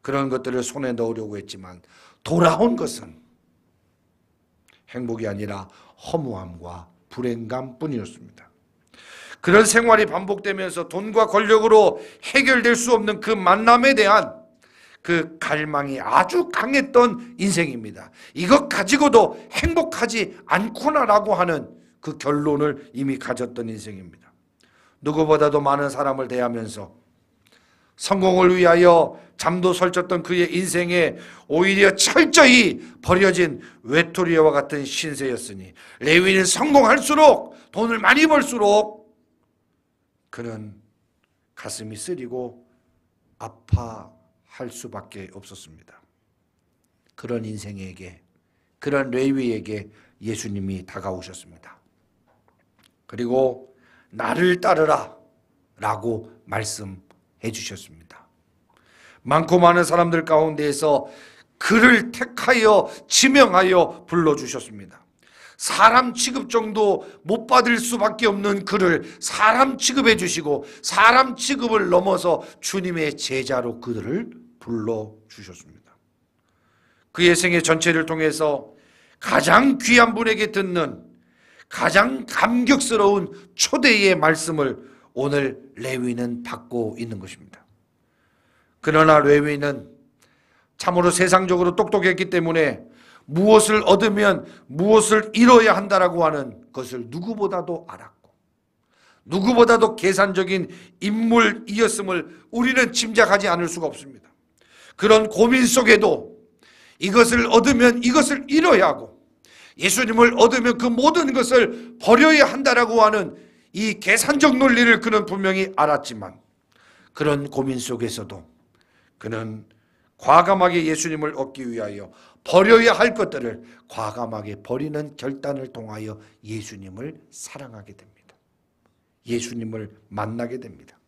그런 것들을 손에 넣으려고 했지만 돌아온 것은 행복이 아니라 허무함과 불행감 뿐이었습니다. 그런 생활이 반복되면서 돈과 권력으로 해결될 수 없는 그 만남에 대한 그 갈망이 아주 강했던 인생입니다. 이것 가지고도 행복하지 않구나라고 하는 그 결론을 이미 가졌던 인생입니다. 누구보다도 많은 사람을 대하면서 성공을 위하여 잠도 설쳤던 그의 인생에 오히려 철저히 버려진 외톨이와 같은 신세였으니 레위는 성공할수록 돈을 많이 벌수록 그는 가슴이 쓰리고 아파할 수밖에 없었습니다. 그런 인생에게, 그런 레위에게 예수님이 다가오셨습니다. 그리고 나를 따르라 라고 말씀해 주셨습니다. 많고 많은 사람들 가운데에서 그를 택하여 지명하여 불러주셨습니다. 사람 취급 정도 못 받을 수밖에 없는 그를 사람 취급해 주시고 사람 취급을 넘어서 주님의 제자로 그들을 불러주셨습니다. 그의 생애 전체를 통해서 가장 귀한 분에게 듣는 가장 감격스러운 초대의 말씀을 오늘 레위는 받고 있는 것입니다. 그러나 레위는 참으로 세상적으로 똑똑했기 때문에 무엇을 얻으면 무엇을 잃어야 한다라고 하는 것을 누구보다도 알았고 누구보다도 계산적인 인물이었음을 우리는 짐작하지 않을 수가 없습니다. 그런 고민 속에도 이것을 얻으면 이것을 잃어야 하고 예수님을 얻으면 그 모든 것을 버려야 한다라고 하는 이 계산적 논리를 그는 분명히 알았지만 그런 고민 속에서도 그는 과감하게 예수님을 얻기 위하여 버려야 할 것들을 과감하게 버리는 결단을 통하여 예수님을 사랑하게 됩니다. 예수님을 만나게 됩니다.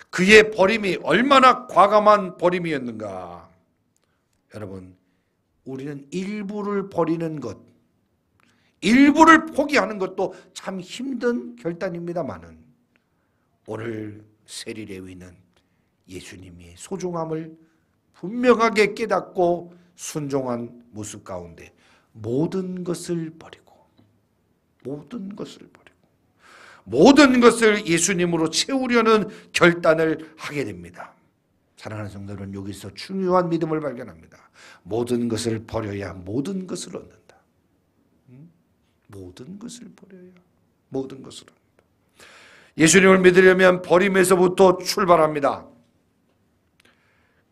그의 버림이 얼마나 과감한 버림이었는가. 여러분, 우리는 일부를 버리는 것, 일부를 포기하는 것도 참 힘든 결단입니다마는 오늘 세리 레위는 예수님의 소중함을 분명하게 깨닫고 순종한 모습 가운데 모든 것을 버리고 모든 것을 예수님으로 채우려는 결단을 하게 됩니다. 사랑하는 성도들은 여기서 중요한 믿음을 발견합니다. 모든 것을 버려야 모든 것을 얻는다. 모든 것을 버려야 모든 것을 얻는다. 예수님을 믿으려면 버림에서부터 출발합니다.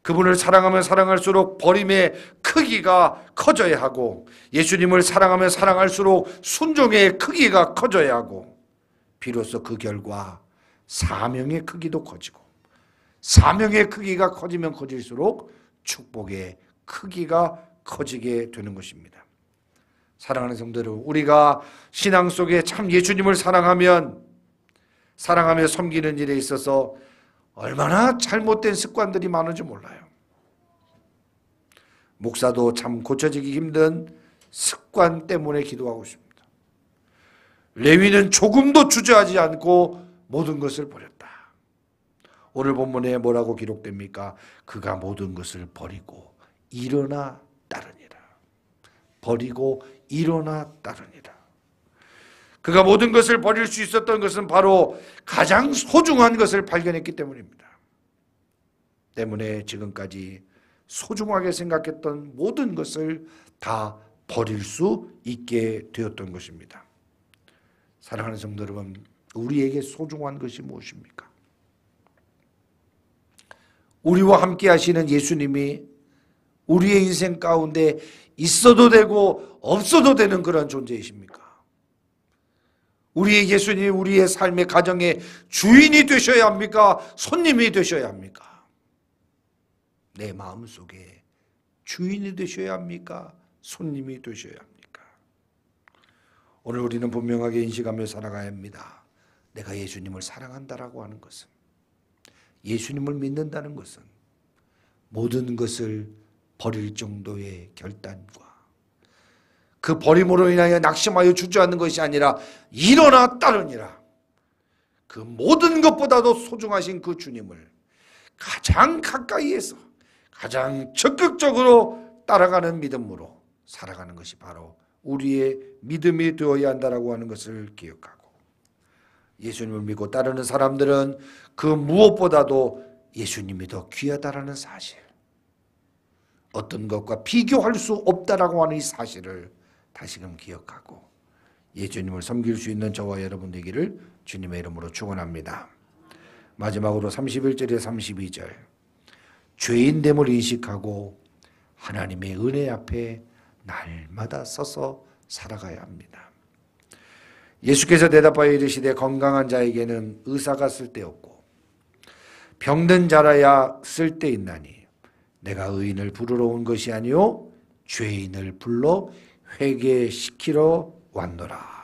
그분을 사랑하면 사랑할수록 버림의 크기가 커져야 하고 예수님을 사랑하면 사랑할수록 순종의 크기가 커져야 하고 비로소 그 결과 사명의 크기도 커지고 사명의 크기가 커지면 커질수록 축복의 크기가 커지게 되는 것입니다. 사랑하는 성도들, 우리가 신앙 속에 참 예수님을 사랑하며 섬기는 일에 있어서 얼마나 잘못된 습관들이 많은지 몰라요. 목사도 참 고쳐지기 힘든 습관 때문에 기도하고 있습니다. 레위는 조금도 주저하지 않고 모든 것을 버렸다. 오늘 본문에 뭐라고 기록됩니까? 그가 모든 것을 버리고 일어나 따르니라. 버리고 일어나 따르니라. 그가 모든 것을 버릴 수 있었던 것은 바로 가장 소중한 것을 발견했기 때문입니다. 때문에 지금까지 소중하게 생각했던 모든 것을 다 버릴 수 있게 되었던 것입니다. 사랑하는 성도 여러분, 우리에게 소중한 것이 무엇입니까? 우리와 함께 하시는 예수님이 우리의 인생 가운데 있어도 되고 없어도 되는 그런 존재이십니까? 우리의 예수님이 우리의 삶의 가정의 주인이 되셔야 합니까? 손님이 되셔야 합니까? 내 마음속에 주인이 되셔야 합니까? 손님이 되셔야 합니까? 오늘 우리는 분명하게 인식하며 살아가야 합니다. 내가 예수님을 사랑한다라고 하는 것은 예수님을 믿는다는 것은 모든 것을 버릴 정도의 결단과 그 버림으로 인하여 낙심하여 주저앉는 것이 아니라 일어나 따르니라. 그 모든 것보다도 소중하신 그 주님을 가장 가까이에서 가장 적극적으로 따라가는 믿음으로 살아가는 것이 바로 우리의 믿음이 되어야 한다라고 하는 것을 기억하고, 예수님을 믿고 따르는 사람들은 그 무엇보다도 예수님이 더 귀하다라는 사실, 어떤 것과 비교할 수 없다라고 하는 이 사실을 다시금 기억하고 예수님을 섬길 수 있는 저와 여러분 되기를 주님의 이름으로 축원합니다. 마지막으로 31절에 32절, 죄인됨을 인식하고 하나님의 은혜 앞에 날마다 서서 살아가야 합니다. 예수께서 대답하여 이르시되 건강한 자에게는 의사가 쓸데없고 병든 자라야 쓸데있나니 내가 의인을 부르러 온 것이 아니요 죄인을 불러 회개시키러 왔노라.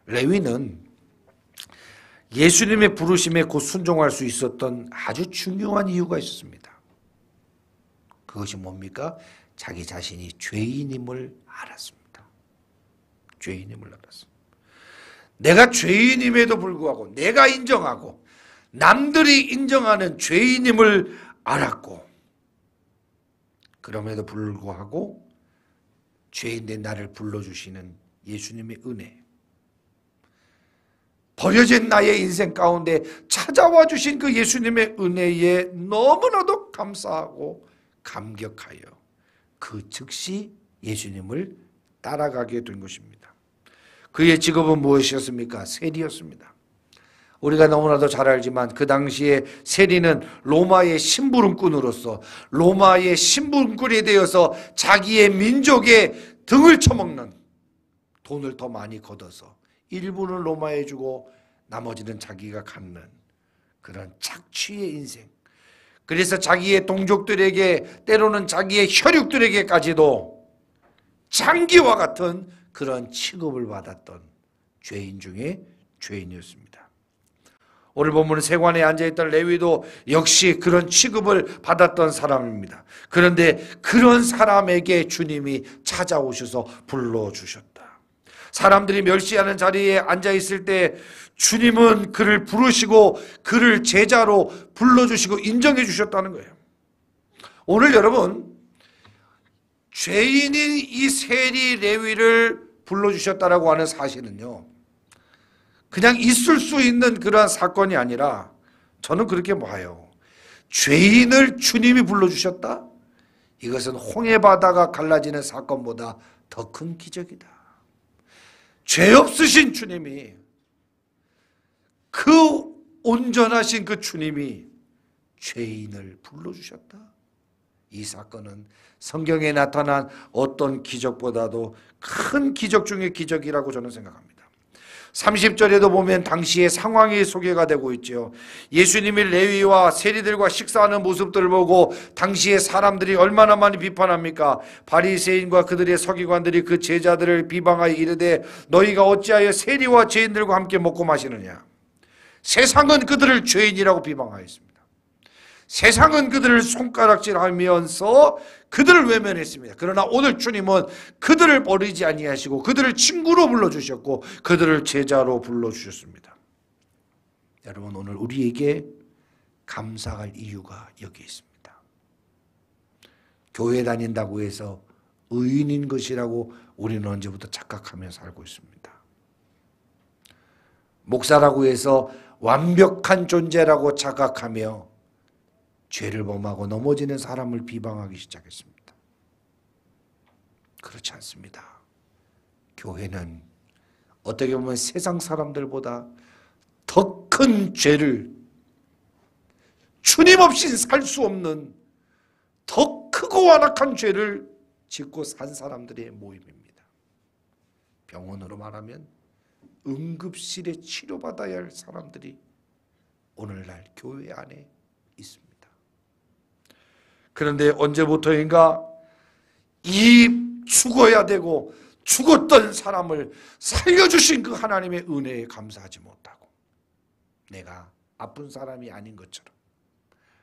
레위는 예수님의 부르심에 곧 순종할 수 있었던 아주 중요한 이유가 있었습니다. 그것이 뭡니까? 자기 자신이 죄인임을 알았습니다. 죄인임을 알았습니다. 내가 죄인임에도 불구하고 내가 인정하고 남들이 인정하는 죄인임을 알았고, 그럼에도 불구하고 죄인된 나를 불러주시는 예수님의 은혜, 버려진 나의 인생 가운데 찾아와 주신 그 예수님의 은혜에 너무나도 감사하고 감격하여 그 즉시 예수님을 따라가게 된 것입니다. 그의 직업은 무엇이었습니까? 세리였습니다. 우리가 너무나도 잘 알지만 그 당시에 세리는 로마의 심부름꾼으로서 로마의 심부름꾼이 되어서 자기의 민족의 등을 쳐먹는, 돈을 더 많이 걷어서 일부는 로마에 주고 나머지는 자기가 갖는 그런 착취의 인생, 그래서 자기의 동족들에게 때로는 자기의 혈육들에게까지도 장기와 같은 그런 취급을 받았던 죄인 중에 죄인이었습니다. 오늘 본문은 세관에 앉아있던 레위도 역시 그런 취급을 받았던 사람입니다. 그런데 그런 사람에게 주님이 찾아오셔서 불러주셨다. 사람들이 멸시하는 자리에 앉아있을 때 주님은 그를 부르시고 그를 제자로 불러주시고 인정해 주셨다는 거예요. 오늘 여러분, 죄인인 이 세리 레위를 불러주셨다라고 하는 사실은요, 그냥 있을 수 있는 그러한 사건이 아니라 저는 그렇게 봐요. 죄인을 주님이 불러주셨다? 이것은 홍해바다가 갈라지는 사건보다 더 큰 기적이다. 죄 없으신 주님이, 그 온전하신 그 주님이 죄인을 불러주셨다. 이 사건은 성경에 나타난 어떤 기적보다도 큰 기적 중의 기적이라고 저는 생각합니다. 30절에도 보면 당시의 상황이 소개가 되고 있죠. 예수님이 레위와 세리들과 식사하는 모습들을 보고 당시의 사람들이 얼마나 많이 비판합니까? 바리새인과 그들의 서기관들이 그 제자들을 비방하여 이르되 너희가 어찌하여 세리와 죄인들과 함께 먹고 마시느냐. 세상은 그들을 죄인이라고 비방하였습니다. 세상은 그들을 손가락질하면서 그들을 외면했습니다. 그러나 오늘 주님은 그들을 버리지 아니하시고 그들을 친구로 불러주셨고 그들을 제자로 불러주셨습니다. 여러분, 오늘 우리에게 감사할 이유가 여기 있습니다. 교회 다닌다고 해서 의인인 것이라고 우리는 언제부터 착각하며 살고 있습니다. 목사라고 해서 완벽한 존재라고 착각하며 죄를 범하고 넘어지는 사람을 비방하기 시작했습니다. 그렇지 않습니다. 교회는 어떻게 보면 세상 사람들보다 더 큰 죄를, 주님 없인 살 수 없는 더 크고 완악한 죄를 짓고 산 사람들의 모임입니다. 병원으로 말하면 응급실에 치료받아야 할 사람들이 오늘날 교회 안에 있습니다. 그런데 언제부터인가 이 죽어야 되고 죽었던 사람을 살려주신 그 하나님의 은혜에 감사하지 못하고 내가 아픈 사람이 아닌 것처럼,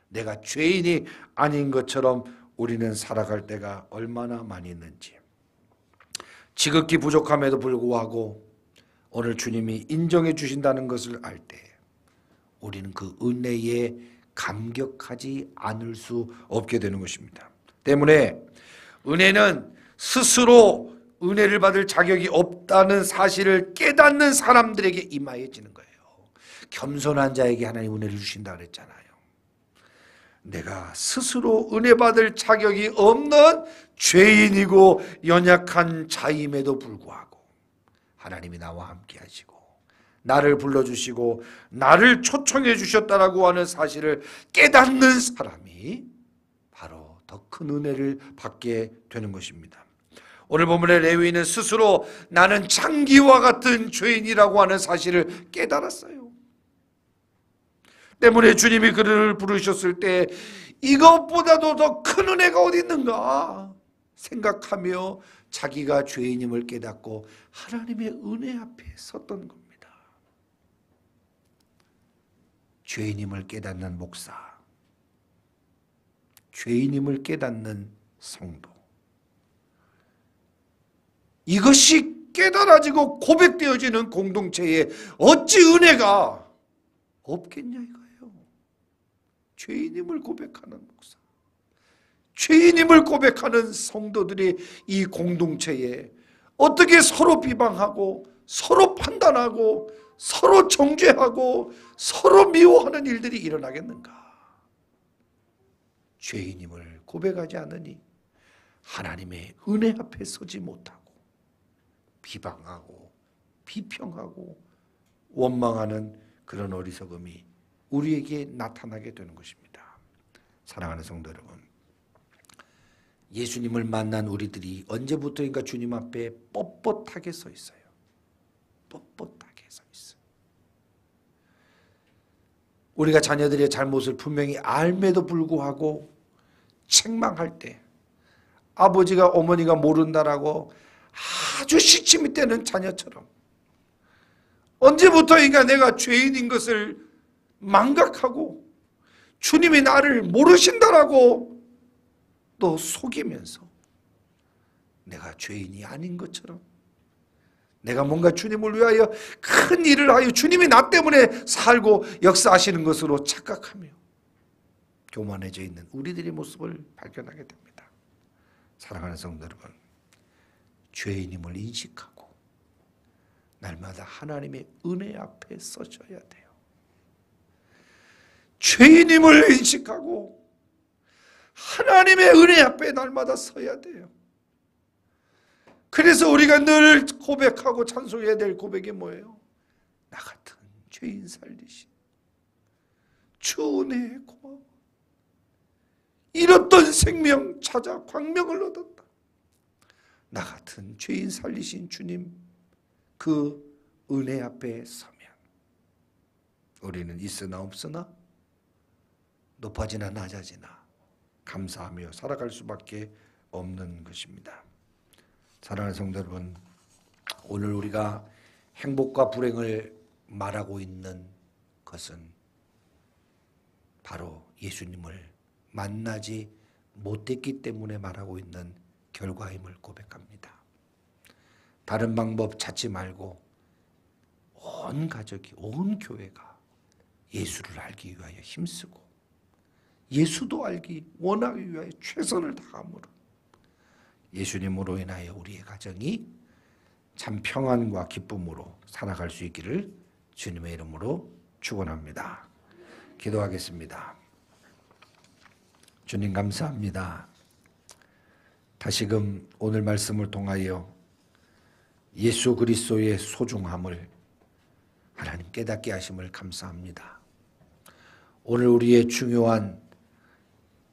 내가 죄인이 아닌 것처럼 우리는 살아갈 때가 얼마나 많이 있는지, 지극히 부족함에도 불구하고 오늘 주님이 인정해 주신다는 것을 알 때 우리는 그 은혜에 감격하지 않을 수 없게 되는 것입니다. 때문에 은혜는 스스로 은혜를 받을 자격이 없다는 사실을 깨닫는 사람들에게 임하여지는 거예요. 겸손한 자에게 하나님 은혜를 주신다 그랬잖아요. 내가 스스로 은혜 받을 자격이 없는 죄인이고 연약한 자임에도 불구하고 하나님이 나와 함께 하시고 나를 불러주시고 나를 초청해 주셨다라고 하는 사실을 깨닫는 사람이 바로 더 큰 은혜를 받게 되는 것입니다. 오늘 본문의 레위인은 스스로 나는 창기와 같은 죄인이라고 하는 사실을 깨달았어요. 때문에 주님이 그를 부르셨을 때 이것보다도 더 큰 은혜가 어디 있는가 생각하며 자기가 죄인임을 깨닫고 하나님의 은혜 앞에 섰던 겁니다. 죄인임을 깨닫는 목사, 죄인임을 깨닫는 성도, 이것이 깨달아지고 고백되어지는 공동체에 어찌 은혜가 없겠냐 이거예요. 죄인임을 고백하는 목사, 죄인임을 고백하는 성도들이 이 공동체에 어떻게 서로 비방하고 서로 판단하고 서로 정죄하고 서로 미워하는 일들이 일어나겠는가? 죄인임을 고백하지 않으니 하나님의 은혜 앞에 서지 못하고 비방하고 비평하고 원망하는 그런 어리석음이 우리에게 나타나게 되는 것입니다. 사랑하는 성도 여러분, 예수님을 만난 우리들이 언제부터인가 주님 앞에 뻣뻣하게 서 있어요. 뻣뻣하게 서 있어요. 우리가 자녀들의 잘못을 분명히 알매도 불구하고 책망할 때 아버지가 어머니가 모른다라고 아주 시침이 떼는 자녀처럼 언제부터인가 내가 죄인인 것을 망각하고 주님이 나를 모르신다라고 또 속이면서 내가 죄인이 아닌 것처럼 내가 뭔가 주님을 위하여 큰 일을 하여 주님이 나 때문에 살고 역사하시는 것으로 착각하며 교만해져 있는 우리들의 모습을 발견하게 됩니다. 사랑하는 성도 여러분, 죄인임을 인식하고 날마다 하나님의 은혜 앞에 서셔야 돼요. 죄인임을 인식하고 하나님의 은혜 앞에 날마다 서야 돼요. 그래서 우리가 늘 고백하고 찬송해야 될 고백이 뭐예요? 나 같은 죄인 살리신 주 은혜에 고마워. 잃었던 생명 찾아 광명을 얻었다. 나 같은 죄인 살리신 주님 그 은혜 앞에 서면 우리는 있으나 없으나 높아지나 낮아지나 감사하며 살아갈 수밖에 없는 것입니다. 사랑하는 성도 여러분, 오늘 우리가 행복과 불행을 말하고 있는 것은 바로 예수님을 만나지 못했기 때문에 말하고 있는 결과임을 고백합니다. 다른 방법 찾지 말고 온 가족이, 온 교회가 예수를 알기 위하여 힘쓰고 예수도 알기 원하기 위하여 최선을 다함으로 예수님으로 인하여 우리의 가정이 참 평안과 기쁨으로 살아갈 수 있기를 주님의 이름으로 축원합니다. 기도하겠습니다. 주님 감사합니다. 다시금 오늘 말씀을 통하여 예수 그리스도의 소중함을 하나님 깨닫게 하심을 감사합니다. 오늘 우리의 중요한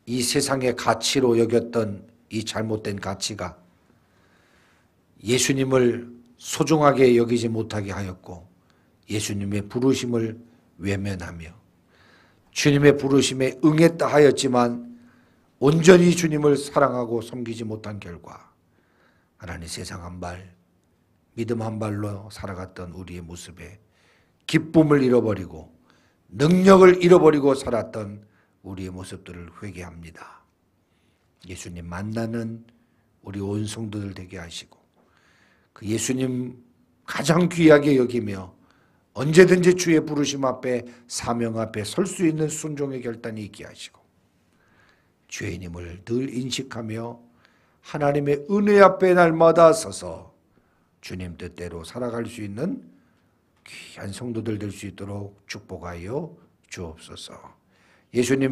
이 세상의 가치로 여겼던 이 잘못된 가치가 예수님을 소중하게 여기지 못하게 하였고 예수님의 부르심을 외면하며 주님의 부르심에 응했다 하였지만 온전히 주님을 사랑하고 섬기지 못한 결과 하나님 세상 한 발, 믿음 한 발로 살아갔던 우리의 모습에 기쁨을 잃어버리고 능력을 잃어버리고 살았던 우리의 모습들을 회개합니다. 예수님 만나는 우리 온 성도들 되게 하시고 그 예수님 가장 귀하게 여기며 언제든지 주의 부르심 앞에 사명 앞에 설 수 있는 순종의 결단이 있게 하시고 죄인임을 늘 인식하며 하나님의 은혜 앞에 날마다 서서 주님 뜻대로 살아갈 수 있는 귀한 성도들 될 수 있도록 축복하여 주옵소서. 예수님의